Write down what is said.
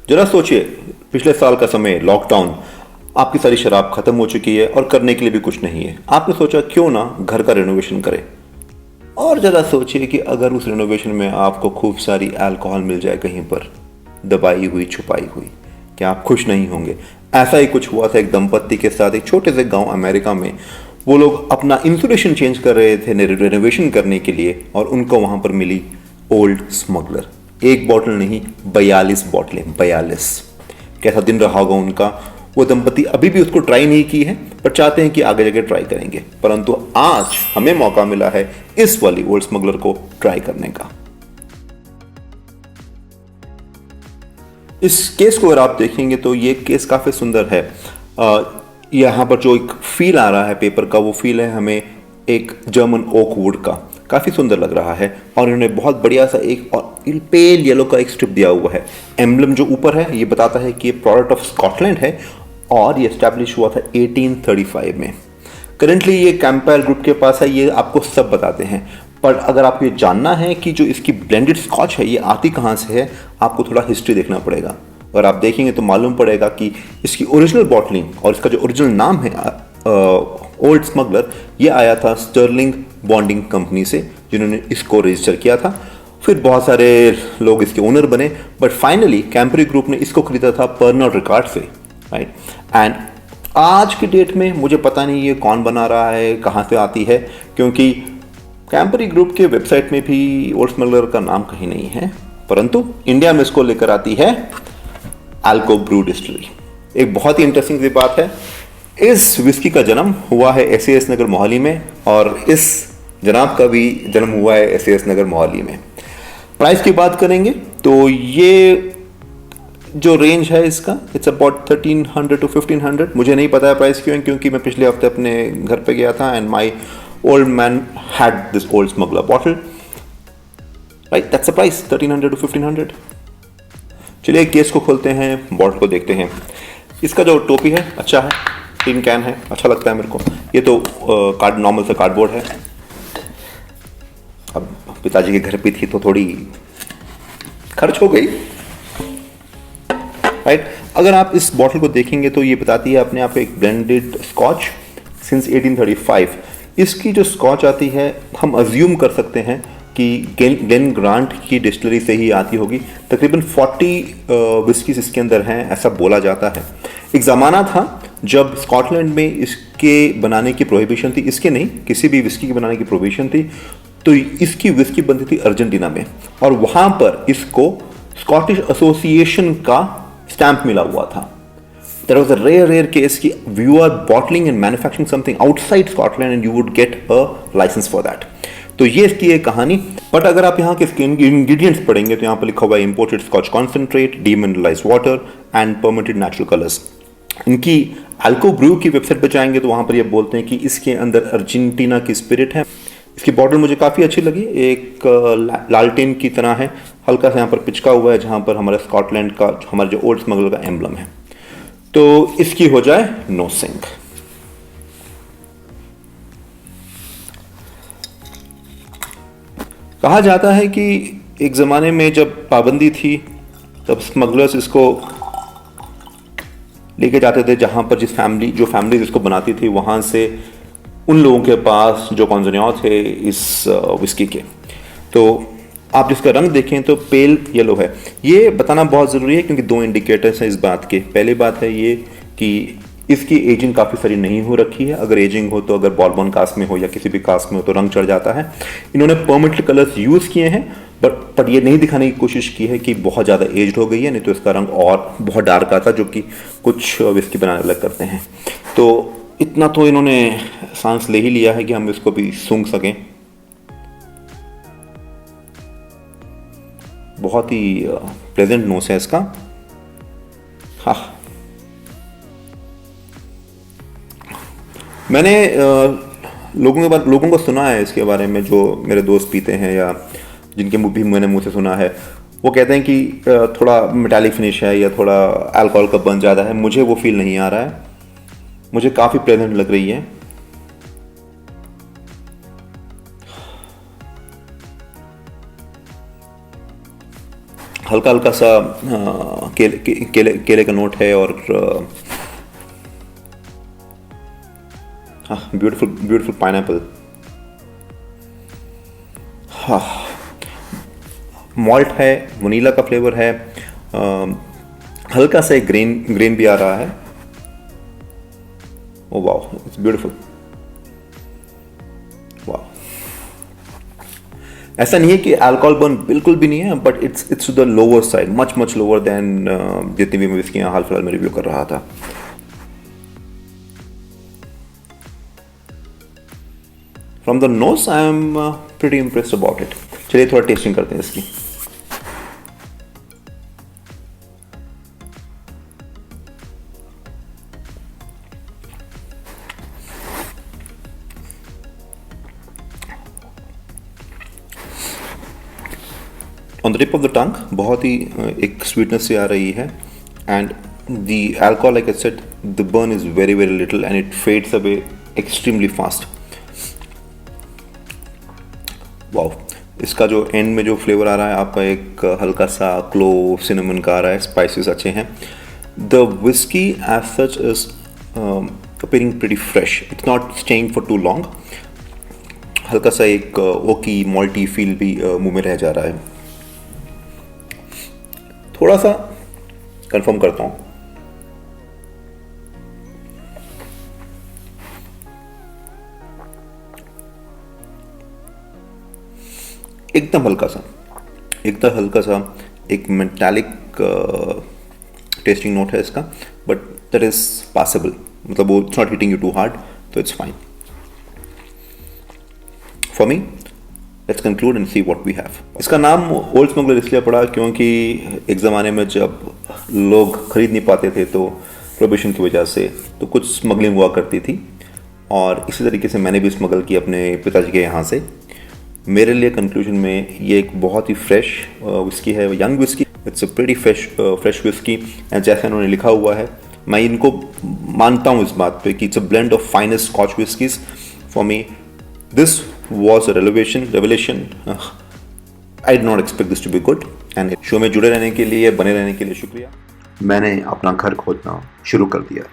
जरा सोचिए, पिछले साल का समय, लॉकडाउन, आपकी सारी शराब खत्म हो चुकी है और करने के लिए भी कुछ नहीं है। आपने सोचा क्यों ना घर का रेनोवेशन करें। और जरा सोचिए कि अगर उस रेनोवेशन में आपको खूब सारी अल्कोहल मिल जाए कहीं पर, दबाई हुई छुपाई हुई, क्या आप खुश नहीं होंगे? ऐसा ही कुछ हुआ था एक दंपत्ति के साथ एक छोटे से गांव अमेरिका में। वो लोग अपना इंसुलेशन चेंज कर रहे थे रेनोवेशन करने के लिए, और उनको वहां पर मिली ओल्ड स्मगलर। एक बॉटल नहीं, 42 बॉटलें, 42। कैसा दिन रहा होगा उनका। वो दंपति अभी भी उसको ट्राई नहीं की है, पर चाहते हैं कि आगे जाके ट्राई करेंगे। परंतु आज हमें मौका मिला है इस वाली ओल्ड स्मगलर को ट्राई करने का। इस केस को अगर आप देखेंगे तो ये केस काफ़ी सुंदर है। यहाँ पर जो एक फील आ रहा है पेपर का, वो फील है हमें एक जर्मन ओक वुड का। काफ़ी सुंदर लग रहा है, और इन्होंने बहुत बढ़िया सा एक और पेल येलो का एक स्ट्रिप दिया हुआ है। एम्बलम जो ऊपर है ये बताता है कि ये प्रोडक्ट ऑफ स्कॉटलैंड है, और ये एस्टैब्लिश हुआ था 1835 में। करेंटली ये कैंपेल ग्रुप के पास है, ये आपको सब बताते हैं। पर अगर आपको ये जानना है कि जो इसकी ब्लेंडेड स्कॉच है ये आती कहाँ से है, आपको थोड़ा हिस्ट्री देखना पड़ेगा। और आप देखेंगे तो मालूम पड़ेगा कि इसकी ओरिजिनल बॉटलिंग और इसका जो ओरिजिनल नाम है ओल्ड स्मगलर, ये आया था स्टर्लिंग बॉन्डिंग कंपनी से, जिन्होंने इसको रजिस्टर किया था। फिर बहुत सारे लोग इसके ओनर बने, बट फाइनली कैंपरी ग्रुप ने इसको खरीदा था पर्नल रिकॉर्ड से, राइट। एंड आज की डेट में मुझे पता नहीं ये कौन बना रहा है, कहाँ से आती है, क्योंकि कैंपरी ग्रुप के वेबसाइट में भी ओल्ड स्मगलर का नाम कहीं नहीं है। परंतु इंडिया में इसको लेकर आती है अल्को ब्रू डिस्टिलरी। एक बहुत ही इंटरेस्टिंग सी बात है, इस विस्की का जन्म हुआ है SAS नगर मोहाली में, और इस जनाब का भी जन्म हुआ है SAS नगर मोहाली में। प्राइस की बात करेंगे तो ये जो रेंज है इसका, इट्स अबाउट 1300 to 1500। मुझे नहीं पता है प्राइस क्यों, क्योंकि मैं पिछले हफ्ते अपने घर पे गया था and my old man had this old smuggler bottle, right. That's the price, 1300 to 1500। चलिए केस को खोलते हैं, बॉटल को देखते हैं। इसका जो टोपी है अच्छा है, टिन कैन है, अच्छा लगता है मेरे को। ये तो कार्ड नॉर्मल सा कार्डबोर्ड है। अब पिताजी के घर पे थी तो थोड़ी खर्च हो गई, राइट। अगर आप इस बॉटल को देखेंगे तो ये बताती है अपने आप एक ब्लेंडेड स्कॉच सिंस 1835। इसकी जो स्कॉच आती है हम अज्यूम कर सकते हैं कि ग्लेन ग्रांट की डिस्टिलरी से ही आती होगी। तकरीबन 40 विस्कीज इसके अंदर हैं, ऐसा बोला जाता है। एक ज़माना था जब स्कॉटलैंड में इसके बनाने की प्रोहिबिशन थी, इसके नहीं, किसी भी विस्की के बनाने की प्रोहिबिशन थी। तो इसकी विस्की बनती थी अर्जेंटीना में, और वहाँ पर इसको स्कॉटिश एसोसिएशन का स्टैंप मिला हुआ था। There was a rare case कि you are bottling and manufacturing something outside Scotland and you would get a license for that। तो ये इसकी एक कहानी। बट अगर आप यहाँ के इंग्रेडिएंट्स पढ़ेंगे तो यहाँ पर लिखा हुआ है imported scotch concentrate, demineralised water and permitted natural colours. इनकी अल्को ब्रू की वेबसाइट पर जाएंगे तो वहाँ पर ये बोलते हैं कि इसके अंदर अर्जेंटीना की स्पिरिट है। इसकी बॉटल मुझे काफ़ी अच्छी लगी, एक लालटेन की तरह है, हल्का सा यहाँ पर पिचका हुआ है जहाँ पर हमारे स्कॉटलैंड का, हमारे जो ओल्ड स्मगलर का एम्बलम है। तो इसकी हो जाए नो सिंक। कहा जाता है कि एक ज़माने में जब पाबंदी थी तब स्मगलर्स इसको लेके जाते थे जहाँ पर जो फैमिली इसको बनाती थी, वहाँ से उन लोगों के पास जो कॉन्जनियाँ थे इस विस्की के। तो आप जिसका रंग देखें तो पेल येलो है। ये बताना बहुत ज़रूरी है क्योंकि दो इंडिकेटर्स हैं इस बात के। पहली बात है ये कि इसकी एजिंग काफ़ी सारी नहीं हो रखी है। अगर एजिंग हो तो, अगर बॉर्बन कास्ट में हो या किसी भी कास्ट में हो तो रंग चढ़ जाता है। इन्होंने परमिटेड कलर्स यूज़ किए हैं, पर ये नहीं दिखाने की कोशिश की है कि बहुत ज़्यादा एज्ड हो गई है, नहीं तो इसका रंग और बहुत डार्क आता, जो कि कुछ विस्की बनाने वाले करते हैं। तो इतना तो इन्होंने सांस ले ही लिया है कि हम इसको भी सूंघ सकें। बहुत ही प्लेजेंट नोस है इसका। हाँ, मैंने लोगों को सुना है इसके बारे में, जो मेरे दोस्त पीते हैं या जिनके मुँह भी मैंने मुँह से सुना है, वो कहते हैं कि थोड़ा मेटालिक फिनिश है या थोड़ा अल्कोहल का बन ज़्यादा है। मुझे वो फील नहीं आ रहा है, मुझे काफ़ी प्लेजेंट लग रही है। हल्का हल्का सा केले का नोट है और ब्यूटीफुल ब्यूटीफुल पाइनएप्पल। हाँ, मॉल्ट है, वनीला का फ्लेवर है, हल्का सा एक ग्रेन भी आ रहा है। Oh wow, it's beautiful. वाह, ऐसा नहीं है कि अल्कोहल बर्न बिल्कुल भी नहीं है, but it's to the lower side, much lower than जितनी भी मैं विस्कियां हाल फिलहाल में रिव्यू कर रहा था। From the knows I am pretty impressed about it. चलिए थोड़ा टेस्टिंग करते हैं इसकी। On the tip of the tongue बहुत ही एक स्वीटनेस से आ रही है, and the alcohol, like I said, the burn is very very little and it fades away extremely fast. Wow, इसका जो एंड में जो फ्लेवर आ रहा है आपका, एक हल्का सा क्लोव सिनेमन का आ रहा है, स्पाइसेस अच्छे हैं। The whisky as such is appearing pretty fresh, it's not staying for too long. हल्का सा एक ओकी मॉल्टी फील भी मुंह में रह जा रहा है। थोड़ा सा कंफर्म करता हूं, एकदम हल्का सा एक मेटालिक टेस्टिंग नोट है इसका, बट दैट इज पासेबल, मतलब वो it's not hitting you too hard, तो it's fine for me. Let's conclude and see what we have. इसका नाम ओल्ड स्मगलर इसलिए पड़ा क्योंकि एक ज़माने में जब लोग खरीद नहीं पाते थे, तो प्रोहिबिशन की वजह से तो कुछ स्मगलिंग हुआ करती थी, और इसी तरीके से मैंने भी स्मगल की अपने पिताजी के यहाँ से। मेरे लिए कंक्लूजन में ये एक बहुत ही फ्रेश विस्की है, young whisky, it's a pretty fresh whisky, and जैसा इन्होंने लिखा हुआ है, मैं इनको मानता हूँ इस बात पे कि it's a blend of finest Scotch whiskies. For me this was a revelation. I did not expect this to be good. And show में जुड़े रहने के लिए, बने रहने के लिए शुक्रिया। मैंने अपना घर खोजना शुरू कर दिया।